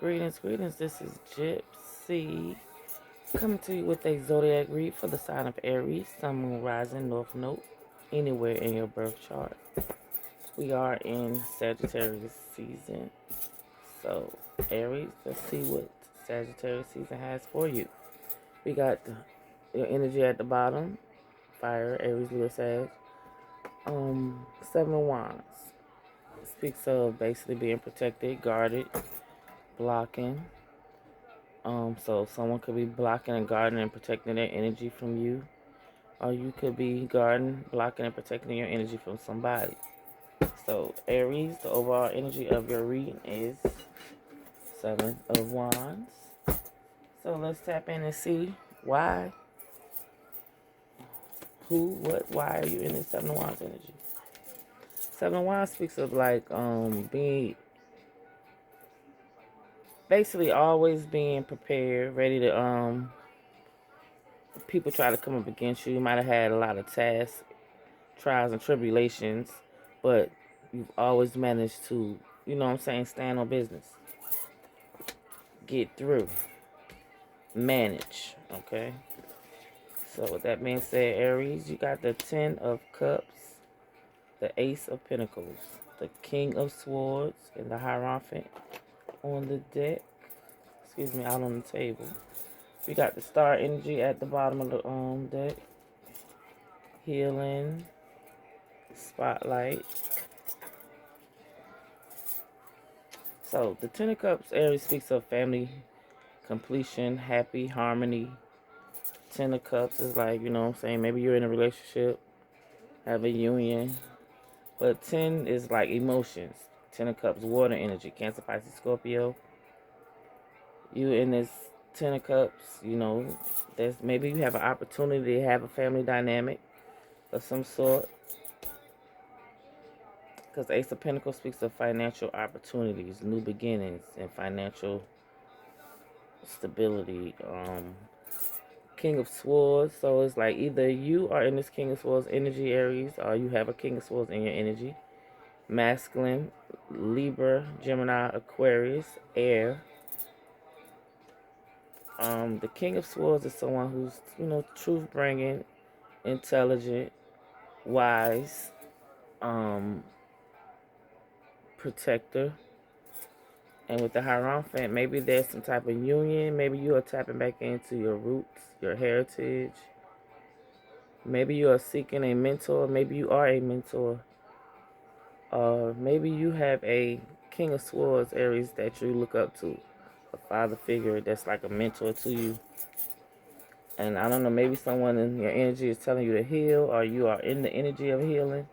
Greetings, greetings. This is Gyp-C coming to you with a zodiac read for the sign of Aries, Sun, Moon, Rising, North Node, anywhere in your birth chart. We are in Sagittarius season. So, Aries, let's see what Sagittarius season has for you. We got your energy at the bottom, fire, Aries, Leo, Sag. Seven of Wands speaks of basically being protected, guarded, blocking. So someone could be blocking and guarding and protecting their energy from you, or you could be guarding, blocking, and protecting your energy from somebody. So Aries, the overall energy of your reading is Seven of Wands. So let's tap in and see why, who, what, why are you in this Seven of Wands energy? Seven of Wands speaks of like being basically always being prepared, ready to people try to come up against you. You might have had a lot of tasks, trials, and tribulations, but you've always managed to, you know what I'm saying, stand on business, get through, manage, okay? So with that being said, Aries, you got the Ten of Cups, the Ace of Pentacles, the King of Swords, and the Hierophant on the deck. Excuse me, out on the table. We got the Star energy at the bottom of the deck. Healing, Spotlight. So the Ten of Cups, Aries, speaks of family completion, happy, harmony. Ten of Cups is like, you know what I'm saying, maybe you're in a relationship, have a union. But 10 is like emotions. Ten of Cups, water energy, Cancer, Pisces, Scorpio. You in this Ten of Cups, you know, there's maybe you have an opportunity to have a family dynamic of some sort. Because Ace of Pentacles speaks of financial opportunities, new beginnings, and financial stability. King of Swords, so it's like either you are in this King of Swords energy, Aries, or you have a King of Swords in your energy. Masculine, Libra, Gemini, Aquarius, Air. The King of Swords is someone who's, you know, truth-bringing, intelligent, wise, protector. And with the Hierophant, maybe there's some type of union. Maybe you are tapping back into your roots, your heritage. Maybe you are seeking a mentor. Maybe you are a mentor. Maybe you have a King of Swords, Aries, that you look up to. A father figure that's like a mentor to you. And I don't know, maybe someone in your energy is telling you to heal, or you are in the energy of healing.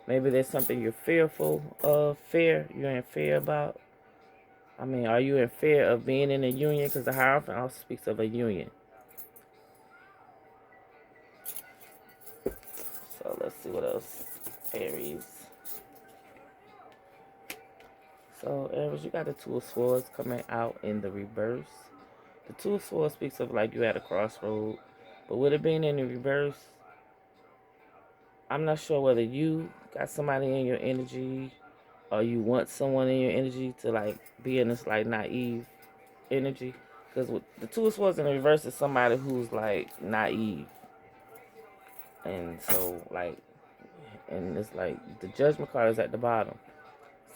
Maybe there's something you're fearful of, you're in fear about. I mean, are you in fear of being in a union? Because the Hierophant also speaks of a union. So let's see what else. Aries. So Aries, you got the Two of Swords coming out in the reverse. The Two of Swords speaks of like you at a crossroad. But with it being in the reverse, I'm not sure whether you got somebody in your energy or you want someone in your energy to like be in this like naive energy. Because with the Two of Swords in the reverse is somebody who's like naive. And so like, and it's like the Judgment card is at the bottom.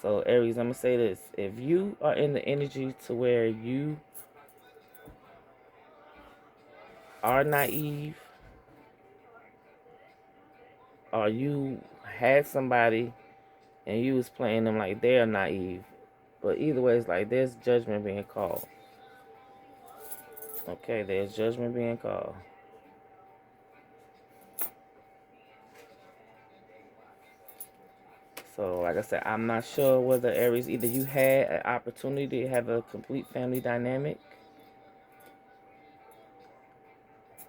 So Aries, I'm going to say this. If you are in the energy to where you are naive, or you had somebody and you was playing them like they're naive, but either way, it's like there's judgment being called. Okay, there's judgment being called. So, like I said, I'm not sure whether Aries, either you had an opportunity to have a complete family dynamic,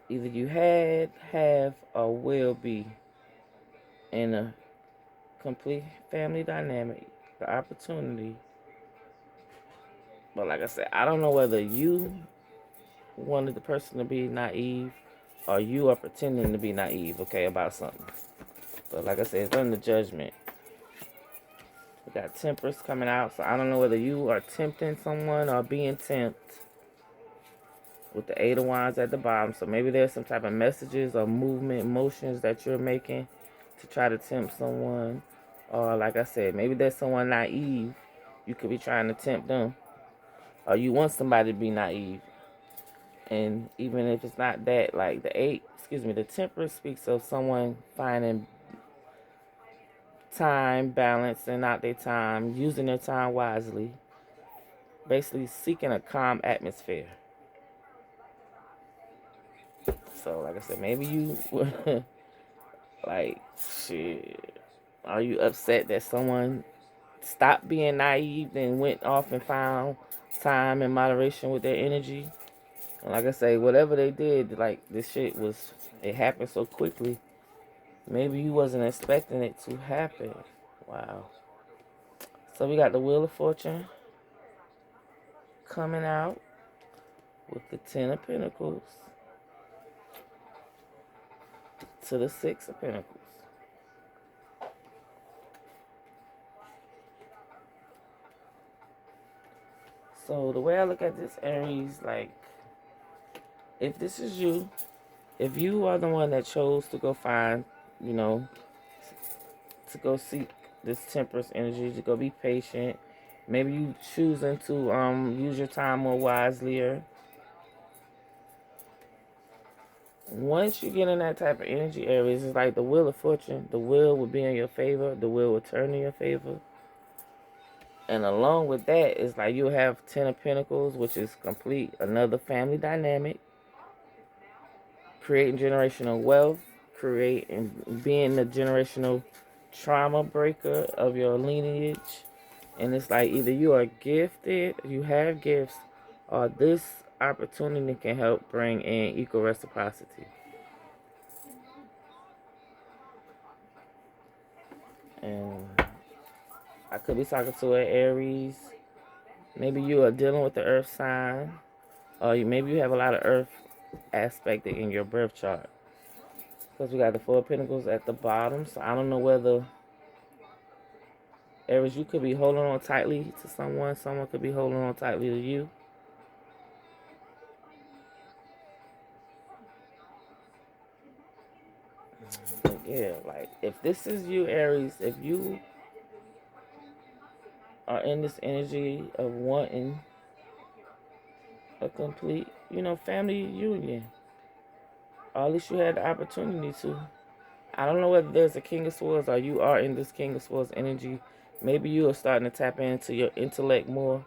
either you had, have, or will be in a complete family dynamic, the opportunity. But like I said, I don't know whether you wanted the person to be naive or you are pretending to be naive, okay, about something. But like I said, it's under judgment. We got Temperance coming out. So I don't know whether you are tempting someone or being tempted with the Eight of Wands at the bottom. So maybe there's some type of messages or movement, motions that you're making to try to tempt someone. Or like I said, maybe there's someone naive. You could be trying to tempt them. Or you want somebody to be naive. And even if it's not that, like the Temperance speaks of someone finding time, balancing out their time, using their time wisely, basically seeking a calm atmosphere. So, like I said, maybe you, like, shit, are you upset that someone stopped being naive and went off and found time and moderation with their energy? And like I say, whatever they did, like, this shit was, it happened so quickly. Maybe you wasn't expecting it to happen. Wow. So we got the Wheel of Fortune coming out with the Ten of Pentacles to the Six of Pentacles. So the way I look at this, Aries, like, if this is you, if you are the one that chose to go find, you know, to go seek this Temperance energy, to go be patient, maybe you choosing to use your time more wisely. Once you get in that type of energy, Aries, it's like the Wheel of Fortune. The wheel will be in your favor. The wheel will turn in your favor. And along with that, it's like you'll have Ten of Pentacles, which is complete another family dynamic. Creating generational wealth. Creating, being the generational trauma breaker of your lineage. And it's like either you are gifted, you have gifts, or this opportunity can help bring in equal reciprocity. And I could be talking to an Aries. Maybe you are dealing with the earth sign. Or maybe you have a lot of earth aspected in your birth chart. Because we got the Four of Pentacles at the bottom. So I don't know whether, Aries, you could be holding on tightly to someone. Someone could be holding on tightly to you. But yeah, like, if this is you, Aries, if you are in this energy of wanting a complete, family union, or at least you had the opportunity to. I don't know whether there's a King of Swords or you are in this King of Swords energy. Maybe you are starting to tap into your intellect more.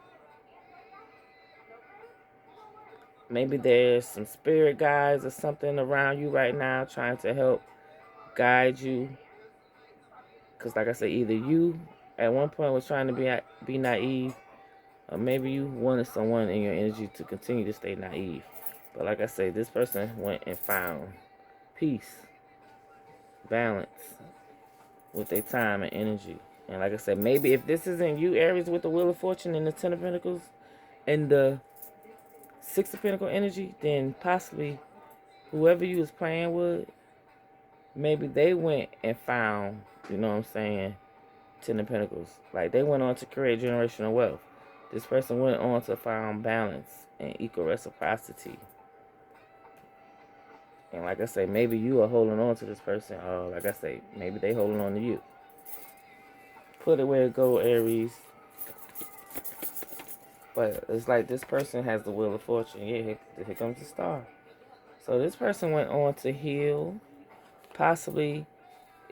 Maybe there's some spirit guides or something around you right now trying to help guide you. Because like I said, either you at one point was trying to be naive, or maybe you wanted someone in your energy to continue to stay naive. But like I say, this person went and found peace, balance with their time and energy. And like I said, maybe if this isn't you, Aries, with the Wheel of Fortune and the Ten of Pentacles and the Six of Pentacles energy, then possibly whoever you was playing with, maybe they went and found, you know what I'm saying, Ten of Pentacles. Like, they went on to create generational wealth. This person went on to find balance and equal reciprocity. And like I say, maybe you are holding on to this person, or like I say, maybe they holding on to you. Put it where it go, Aries. But it's like this person has the Wheel of Fortune. Yeah, here comes the star. So this person went on to heal. Possibly,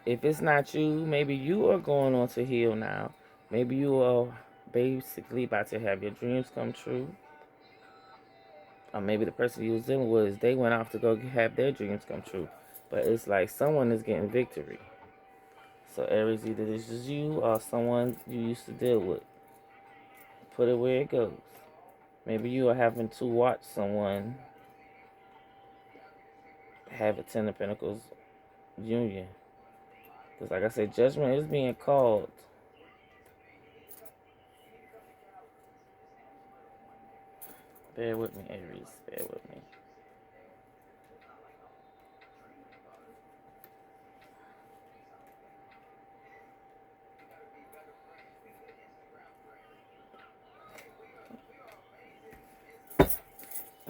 if it's not you, maybe you are going on to heal now. Maybe you are basically about to have your dreams come true. Or maybe the person you was dealing with, they went off to go have their dreams come true. But it's like someone is getting victory. So Aries, either this is you or someone you used to deal with. Put it where it goes. Maybe you are having to watch someone have a Ten of Pentacles union. Because like I said, judgment is being called. Bear with me, Aries. Bear with me.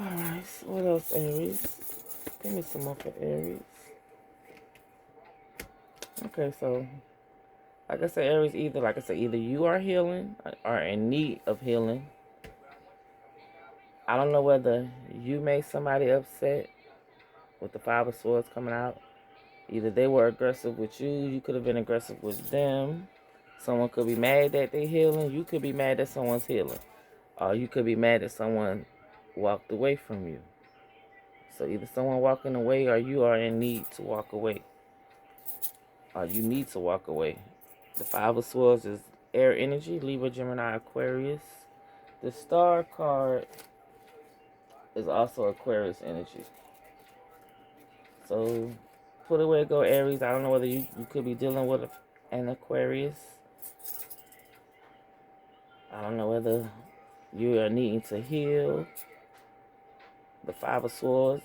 Alright, so what else, Aries? Give me some more for Aries. Okay, so like I said, Aries, either you are healing or in need of healing. I don't know whether you made somebody upset with the Five of Swords coming out. Either they were aggressive with you, you could have been aggressive with them. Someone could be mad that they're healing, you could be mad that someone's healing. Or you could be mad that someone walked away from you. So either someone walking away or you are in need to walk away. Or you need to walk away. The Five of Swords is air energy, Libra, Gemini, Aquarius. The Star card is also Aquarius energy. So put away, go Aries. I don't know whether you could be dealing with an Aquarius. I don't know whether you are needing to heal. The Five of Swords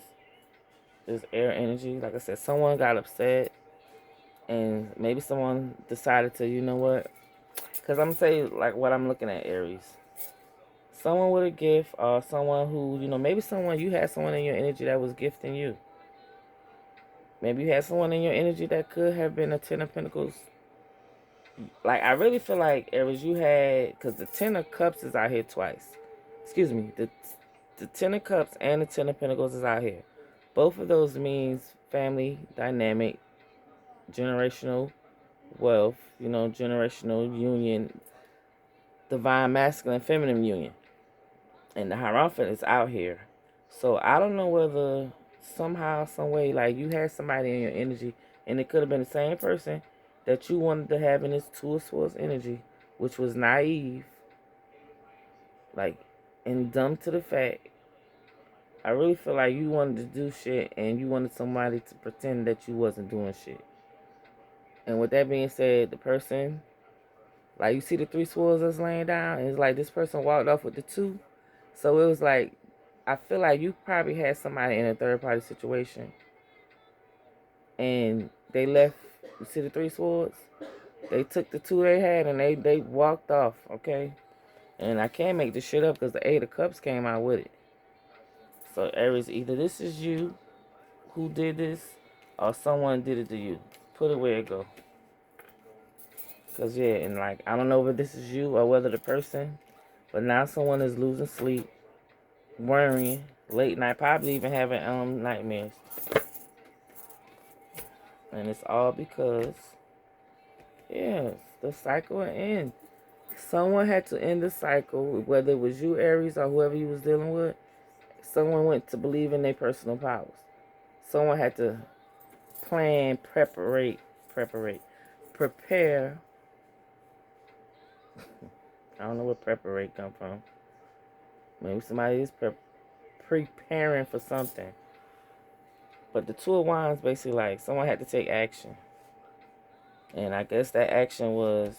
is air energy. Like I said, someone got upset and maybe someone decided to, you know what? Because I'm going to say like what I'm looking at, Aries. Someone with a gift or someone who, maybe you had someone in your energy that was gifting you. Maybe you had someone in your energy that could have been a Ten of Pentacles. Like, I really feel like, Aries, you had, because the Ten of Cups is out here twice. Excuse me, the Ten of Cups and the Ten of Pentacles is out here. Both of those means family, dynamic, generational wealth, generational union, divine masculine, feminine union. And the Hierophant is out here. So I don't know whether somehow, some way, like you had somebody in your energy, and it could have been the same person that you wanted to have in this Two of Swords energy, which was naive, like, and dumb to the fact. I really feel like you wanted to do shit, and you wanted somebody to pretend that you wasn't doing shit. And with that being said, the person, like, you see the Three Swords that's laying down, and it's like this person walked off with the two. So it was like, I feel like you probably had somebody in a third party situation and they left. You see the Three Swords? They took the two they had and they walked off, okay? And I can't make this shit up because the Eight of Cups came out with it. So Aries, either this is you who did this or someone did it to you. Put it where it go. Because, yeah, and like, I don't know whether this is you or whether the person, but now someone is losing sleep, worrying, late night, probably even having nightmares. And it's all because, yeah, the cycle will end. Someone had to end the cycle, whether it was you, Aries, or whoever you was dealing with. Someone went to believe in their personal powers. Someone had to plan, prepare. I don't know where preparate come from. Maybe somebody is preparing for something. But the Two of Wands basically like someone had to take action. And I guess that action was,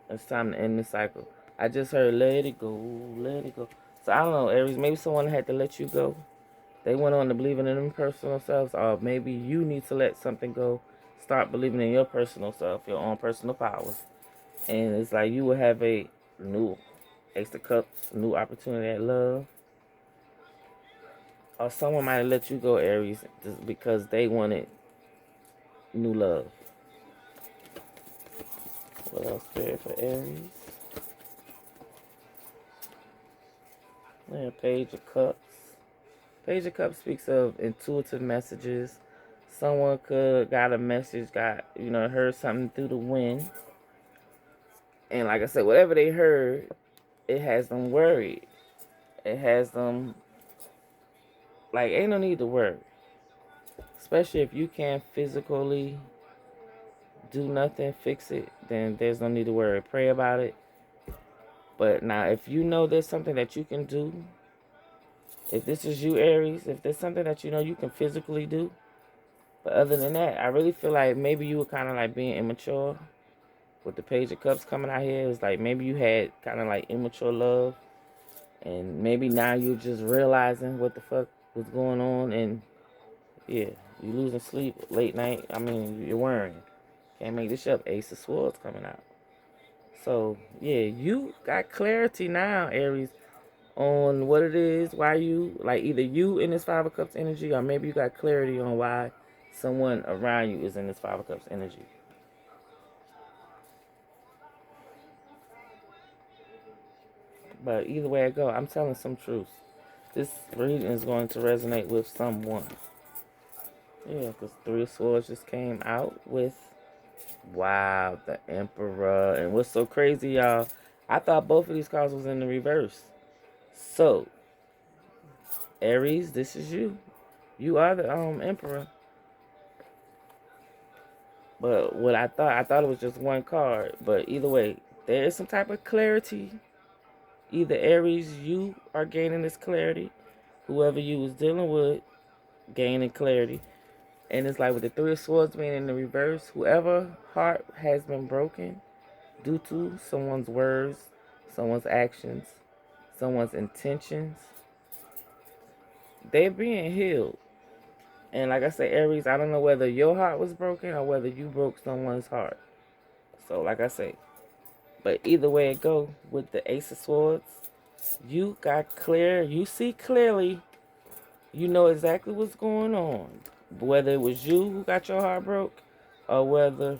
it's time to end the cycle. I just heard let it go, let it go. So I don't know, Aries, maybe someone had to let you go. They went on to believing in them personal selves, or maybe you need to let something go. Start believing in your personal self, your own personal powers. And it's like you will have a new Ace of Cups, new opportunity at love. Or someone might have let you go, Aries, just because they wanted new love. What else there for Aries? Yeah, Page of Cups. Page of Cups speaks of intuitive messages. Someone could got a message, heard something through the wind. And like I said, whatever they heard, it has them worried. It has them, like, ain't no need to worry. Especially if you can't physically do nothing, fix it, then there's no need to worry. Pray about it. But now, if you know there's something that you can do, if this is you, Aries, if there's something that you know you can physically do, but other than that, I really feel like maybe you were kind of like being immature with the Page of Cups coming out here. It's like maybe you had kind of like immature love, and maybe now you're just realizing what the fuck was going on, and yeah, you losing sleep late night. I mean, you're worrying. Can't make this up. Ace of Swords coming out. So, yeah, you got clarity now, Aries, on what it is, why you, like either you in this Five of Cups energy, or maybe you got clarity on why someone around you is in this Five of Cups energy. But either way I go, I'm telling some truth. This reading is going to resonate with someone. Yeah, because Three of Swords just came out with, wow, the Emperor. And what's so crazy, y'all, I thought both of these cards was in the reverse. So, Aries, this is you. You are the Emperor. But what I thought it was just one card. But either way, there is some type of clarity. Either Aries, you are gaining this clarity. Whoever you was dealing with, gaining clarity. And it's like with the Three of Swords being in the reverse, whoever heart has been broken due to someone's words, someone's actions, someone's intentions, they're being healed. And like I said, Aries, I don't know whether your heart was broken or whether you broke someone's heart. So like I say, but either way it go, with the Ace of Swords, you got clear, you see clearly, you know exactly what's going on. Whether it was you who got your heart broke or whether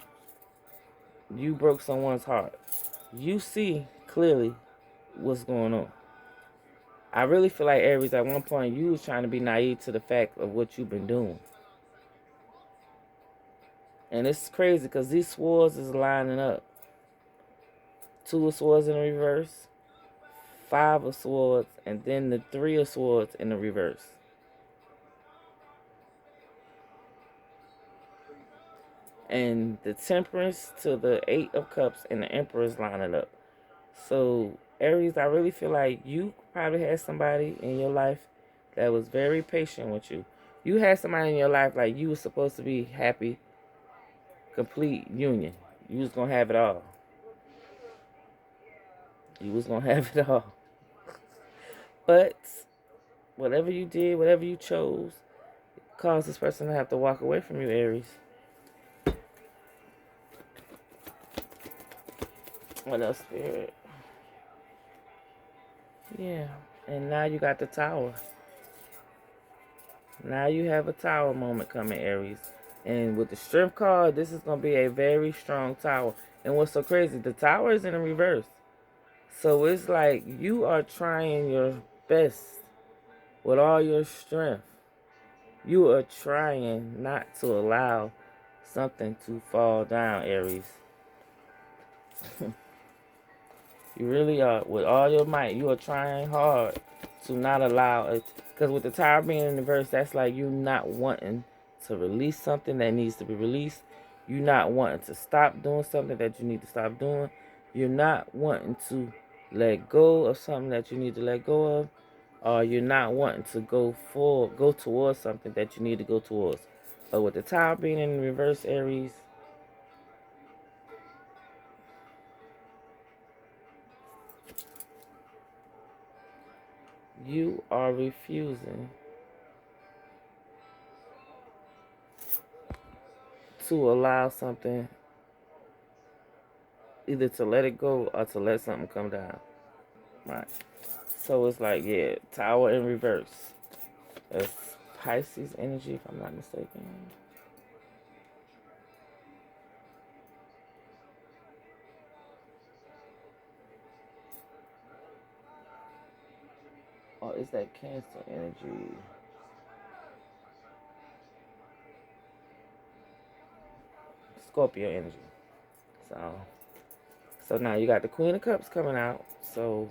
you broke someone's heart. You see clearly what's going on. I really feel like Aries, at one point, you was trying to be naive to the fact of what you've been doing. And it's crazy because these swords is lining up. Two of Swords in the reverse, Five of Swords, and then the Three of Swords in the reverse. And the Temperance to the Eight of Cups and the Emperor's lining up. So, Aries, I really feel like you probably had somebody in your life that was very patient with you. You had somebody in your life like you was supposed to be happy, complete union. You was going to have it all. You was going to have it all. But whatever you did, whatever you chose, caused this person to have to walk away from you, Aries. What else, Spirit? Yeah. And now you got the Tower. Now you have a Tower moment coming, Aries. And with the Strength card, this is going to be a very strong Tower. And what's so crazy, the Tower is in the reverse. So it's like you are trying your best with all your strength. You are trying not to allow something to fall down, Aries. You really are. With all your might, you are trying hard to not allow it. Because with the Tower being in the verse, that's like you not wanting to release something that needs to be released. You not wanting to stop doing something that you need to stop doing. You're not wanting to let go of something that you need to let go of. Or you're not wanting to go towards something that you need to go towards. But with the Tower being in the reverse, Aries, you are refusing to allow something, either to let it go or to let something come down. Right. So it's like, yeah, Tower in reverse. It's Pisces energy, if I'm not mistaken. Or is that Cancer energy? Scorpio energy. So now you got the Queen of Cups coming out. So,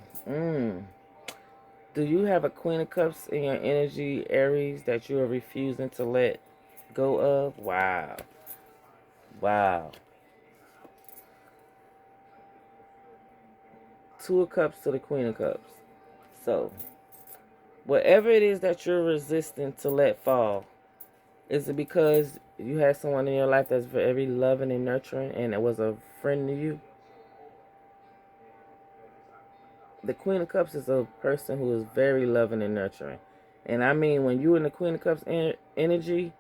do you have a Queen of Cups in your energy, Aries, that you are refusing to let go of? Wow. Wow. Two of Cups to the Queen of Cups. So, whatever it is that you're resisting to let fall, is it because you had someone in your life that's very loving and nurturing and it was a friend to you? The Queen of Cups is a person who is very loving and nurturing. And I mean, when you're in the Queen of Cups energy,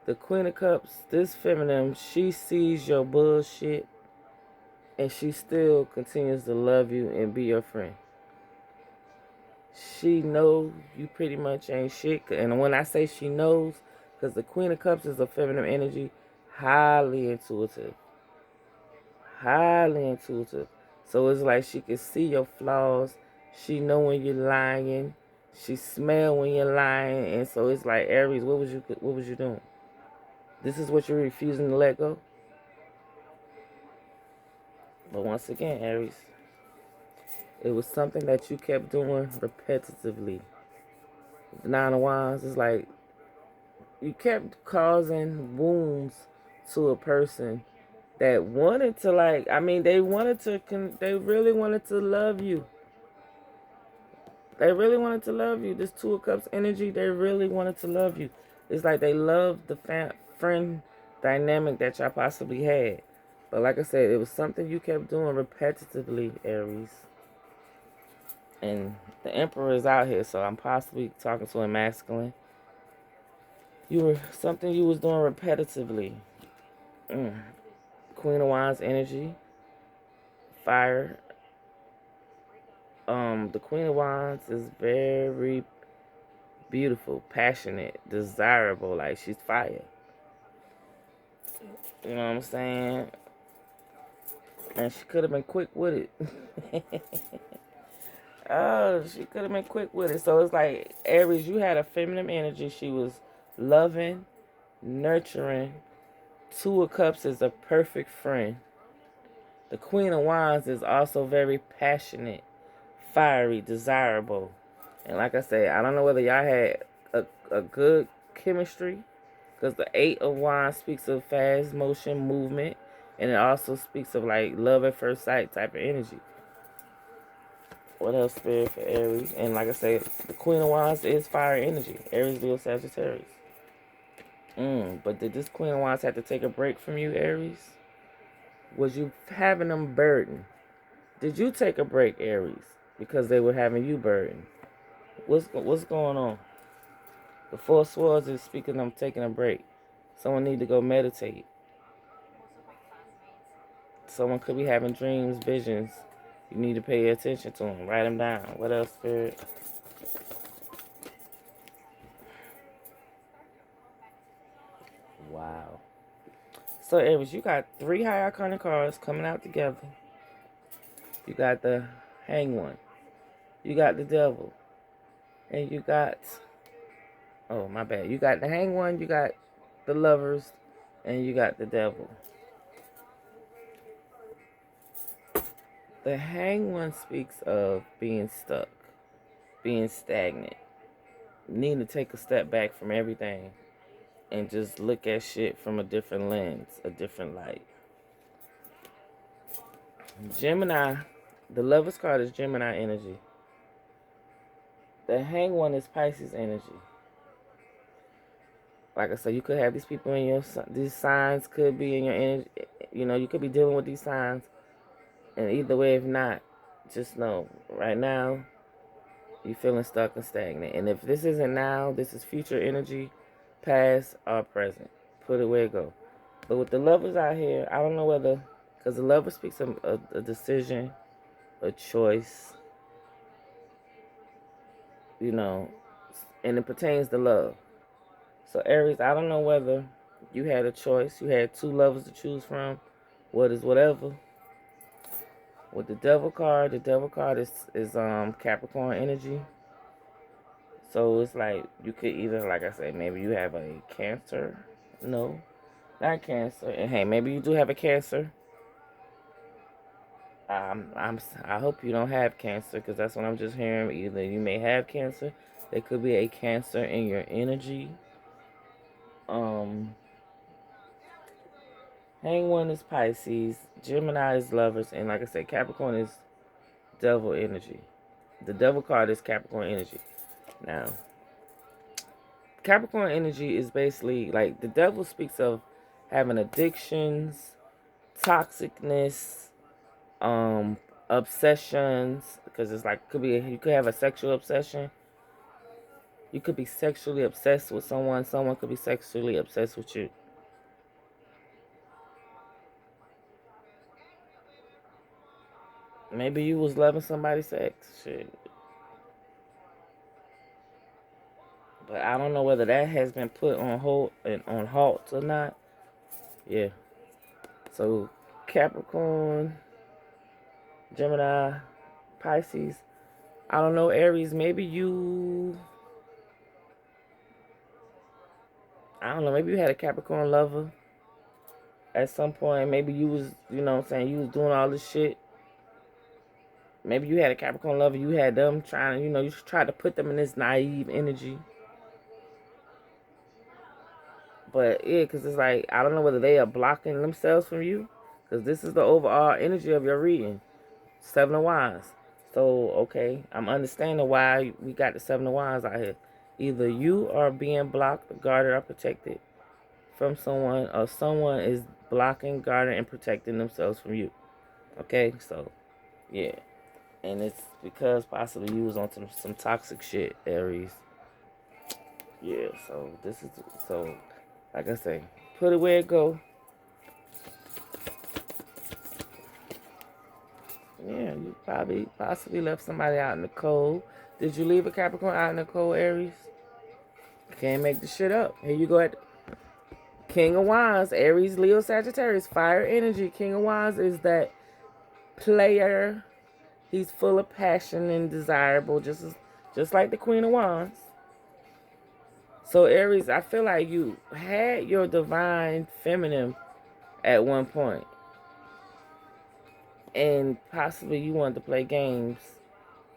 the Queen of Cups, this feminine, she sees your bullshit and she still continues to love you and be your friend. she knows you pretty much ain't shit. And when I say she knows, because the Queen of Cups is a feminine energy, highly intuitive. Highly intuitive. So it's like she can see your flaws. She know when you're lying. She smell when you're lying. And so it's like, Aries, what was you doing? This is what you're refusing to let go. But once again, Aries, it was something that you kept doing repetitively. The Nine of Wands is like you kept causing wounds to a person that wanted to, like, I mean, they really wanted to love you. They really wanted to love you. This Two of Cups energy, they really wanted to love you. It's like they loved the friend dynamic that y'all possibly had. But like I said, it was something you kept doing repetitively, Aries. And the Emperor is out here, so I'm possibly talking to a masculine. Something you was doing repetitively. Queen of Wands energy, fire. The Queen of Wands is very beautiful, passionate, desirable. Like, she's fire. You know what I'm saying? And she could have been quick with it. Oh, she could have been quick with it. So it's like, Aries, you had a feminine energy. She was loving, nurturing. Two of Cups is a perfect friend. The Queen of Wands is also very passionate, fiery, desirable. And like I said, I don't know whether y'all had a good chemistry, because the Eight of Wands speaks of fast motion, movement, and it also speaks of like love at first sight type of energy. What else, Spirit, for Aries? And like I said, the Queen of Wands is fire energy. Aries, Leo, Sagittarius. But did this Queen of Wands have to take a break from you, Aries? Was you having them burden? Did you take a break, Aries, because they were having you burden? What's going on? The Four of Swords is speaking of taking a break. Someone need to go meditate. Someone could be having dreams, visions. You need to pay attention to them. Write them down. What else, Spirit? Wow. So, Aries, you got 3 high arcana cards coming out together. You got the Hang One. You got the Devil. And you got... Oh, my bad. You got the Hang One. You got the Lovers. And you got the Devil. The Hang One speaks of being stuck, being stagnant, needing to take a step back from everything and just look at shit from a different lens, a different light. Gemini, the Lover's card is Gemini energy. The Hang One is Pisces energy. Like I said, you could have these people in your, these signs could be in your energy. You know, you could be dealing with these signs. And either way, if not, just know, right now, you're feeling stuck and stagnant. And if this isn't now, this is future energy, past or present. Put it where it go. But with the Lovers out here, I don't know whether, because the Lover speaks of a decision, a choice, you know, and it pertains to love. So Aries, I don't know whether you had a choice. You had 2 lovers to choose from. What is whatever. With the Devil card is Capricorn energy. So it's like you could either, like I said, maybe you have a Cancer. No, not Cancer. And hey, maybe you do have a Cancer. I hope you don't have Cancer, because that's what I'm just hearing. Either you may have Cancer. There could be a Cancer in your energy. Hang One is Pisces, Gemini is Lovers, and like I said, Capricorn is Devil energy. The Devil card is Capricorn energy. Now, Capricorn energy is basically like the Devil speaks of having addictions, toxicness, obsessions, because it's like you could have a sexual obsession. You could be sexually obsessed with someone. Someone could be sexually obsessed with you. Maybe you was loving somebody's sex. Shit. But I don't know whether that has been put on hold and on halt or not. Yeah. So Capricorn, Gemini, Pisces. I don't know, Aries. Maybe you. I don't know. Maybe you had a Capricorn lover at some point. Maybe you was, you know what I'm saying, you was doing all this shit. Maybe you had a Capricorn lover. You had them trying to, you tried to put them in this naive energy. But yeah, because it's like, I don't know whether they are blocking themselves from you. Because this is the overall energy of your reading. Seven of Wands. So, okay, I'm understanding why we got the Seven of Wands out here. Either you are being blocked, guarded, or protected from someone, or someone is blocking, guarding, and protecting themselves from you. Okay, so, yeah. And it's because possibly you was on some toxic shit, Aries. Yeah, so like I say, put it where it go. Yeah, you probably possibly left somebody out in the cold. Did you leave a Capricorn out in the cold, Aries? Can't make the shit up. Here you go at King of Wands, Aries, Leo, Sagittarius, fire energy. King of Wands is that player. He's full of passion and desirable, just like the Queen of Wands. So Aries, I feel like you had your divine feminine at one point, and possibly you wanted to play games.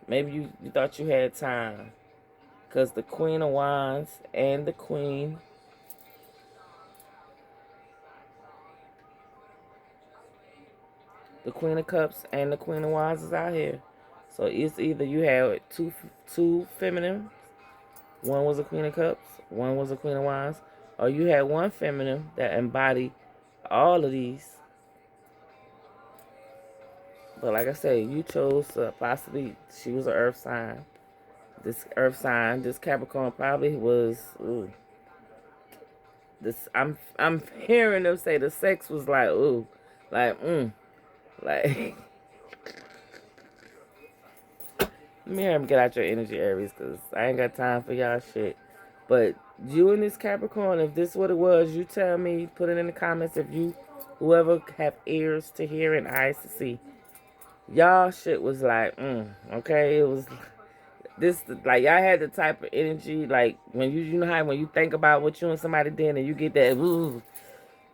Maybe you thought you had time, because the Queen of Wands and the Queen, of Cups and the Queen of Wands is out here. So it's either you had two feminine, one was a Queen of Cups, one was a Queen of Wands, or you had one feminine that embodied all of these. But like I say, you chose possibly she was an earth sign. This Capricorn probably was. Ooh, this I'm hearing them say the sex was like ooh, like like. Let me hear him get out your energy, Aries, because I ain't got time for y'all shit. But you and this Capricorn, if this what it was, you tell me. Put it in the comments if you, whoever have ears to hear and eyes to see. Y'all shit was like, okay? It was this, like, y'all had the type of energy, like, when you know how when you think about what you and somebody did and you get that, ooh,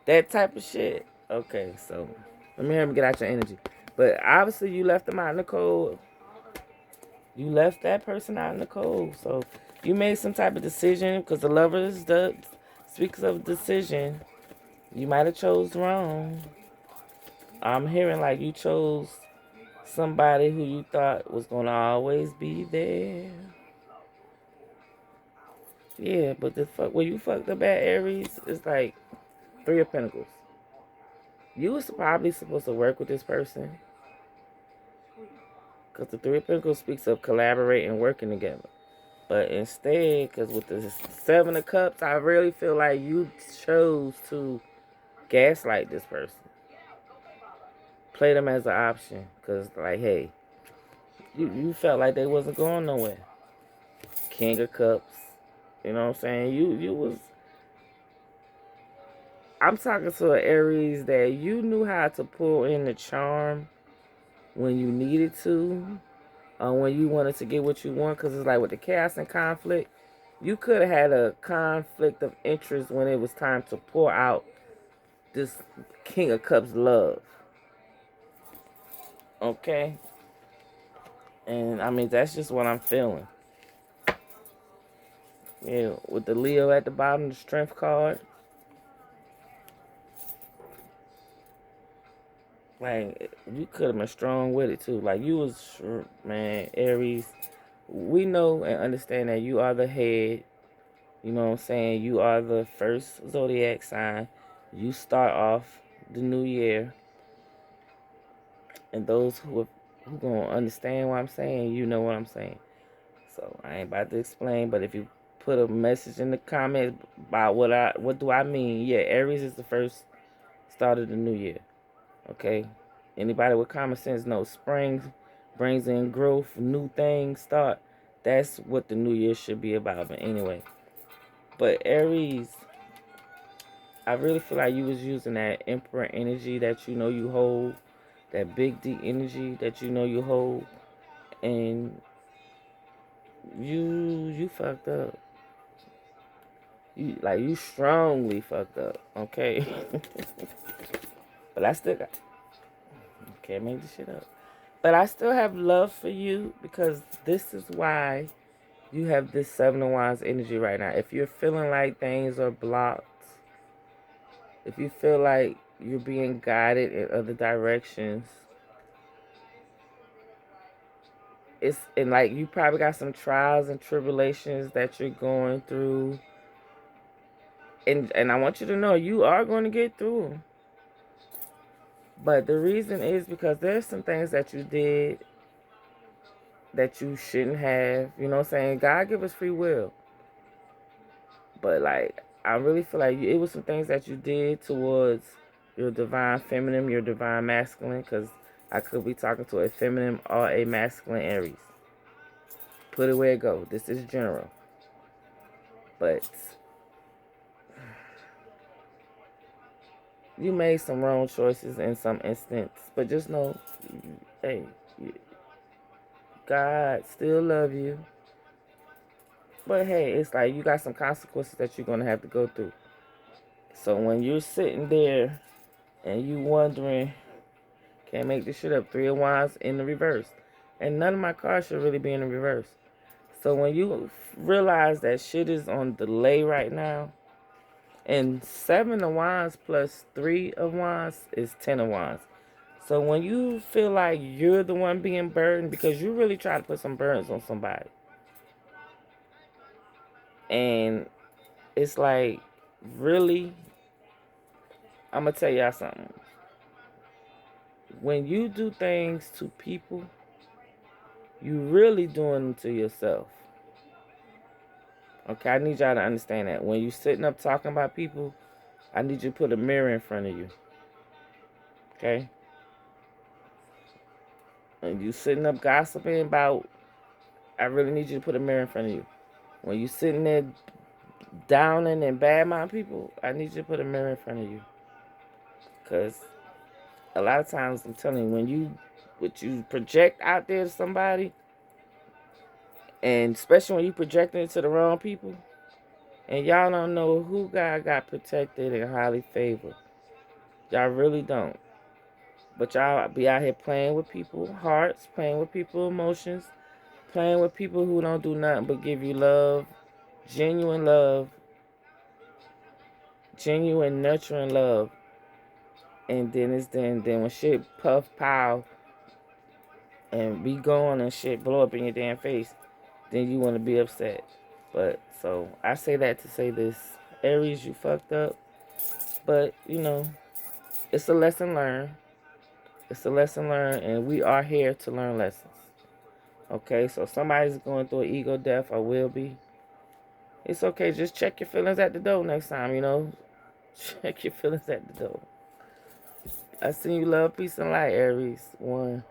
that type of shit. Okay, so let me hear him get out your energy. But obviously you left them out in the cold. You left that person out in the cold. So you made some type of decision, because the lovers speaks of decision. You might have chose wrong. I'm hearing like you chose somebody who you thought was going to always be there. Yeah, but where you fucked up at, Aries, is like Three of Pentacles. You was probably supposed to work with this person, because the Three of Pentacles speaks of collaborating and working together. But instead, because with the Seven of Cups, I really feel like you chose to gaslight this person. Play them as an option. Because, like, hey, you felt like they wasn't going nowhere. King of Cups. You know what I'm saying? You was... I'm talking to an Aries that you knew how to pull in the charm when you needed to. When you wanted to get what you want. Because it's like with the chaos and conflict, you could have had a conflict of interest when it was time to pour out this King of Cups love. Okay? And I mean, that's just what I'm feeling. Yeah, with the Leo at the bottom, the Strength card. Like, you could have been strong with it too. Like, you was, man, Aries. We know and understand that you are the head. You know what I'm saying? You are the first zodiac sign. You start off the new year. And those who gonna understand what I'm saying, you know what I'm saying. So I ain't about to explain, but if you put a message in the comments about what do I mean, yeah, Aries is the first start of the new year. Okay? Anybody with common sense knows spring brings in growth, new things start. That's what the new year should be about. But anyway, But Aries, I really feel like you was using that Emperor energy that you know you hold, that big D energy that you know you hold, and you fucked up. You strongly fucked up, okay? But I still got can't make this shit up. But I still have love for you because this is why you have this Seven of Wands energy right now. If you're feeling like things are blocked, if you feel like you're being guided in other directions, and like you probably got some trials and tribulations that you're going through. And I want you to know you are going to get through them. But the reason is because there's some things that you did that you shouldn't have. You know what I'm saying? God give us free will. But like I really feel like it was some things that you did towards your divine feminine, your divine masculine, because I could be talking to a feminine or a masculine Aries. Put it where it go. This is general. But you made some wrong choices in some instance. But just know, hey, God still love you. But hey, it's like you got some consequences that you're going to have to go through. So when you're sitting there and you wondering, can't make this shit up, Three of Wands in the reverse. And none of my cards should really be in the reverse. So when you realize that shit is on delay right now, and Seven of Wands plus Three of Wands is 10 of Wands. So when you feel like you're the one being burdened, because you really try to put some burdens on somebody. And it's like, really, I'm going to tell y'all something. When you do things to people, you really doing them to yourself. Okay, I need y'all to understand that. When you sitting up talking about people, I need you to put a mirror in front of you. Okay? When you sitting up gossiping about, I really need you to put a mirror in front of you. When you sitting there downing and bad-mouthing people, I need you to put a mirror in front of you. Because a lot of times, I'm telling you, when you project out there to somebody, and especially when you projecting it to the wrong people, and y'all don't know who God got protected and highly favored. Y'all really don't. But y'all be out here playing with people's hearts, playing with people's emotions, playing with people who don't do nothing but give you love, genuine nurturing love. And then when shit puff pow and be gone and shit blow up in your damn face, then you want to be upset. But so I say that to say this. Aries, you fucked up. But, it's a lesson learned. It's a lesson learned, and we are here to learn lessons. Okay, so somebody's going through an ego death or will be. It's okay. Just check your feelings at the door next time, Check your feelings at the door. I send you love, peace, and light, Aries. 1.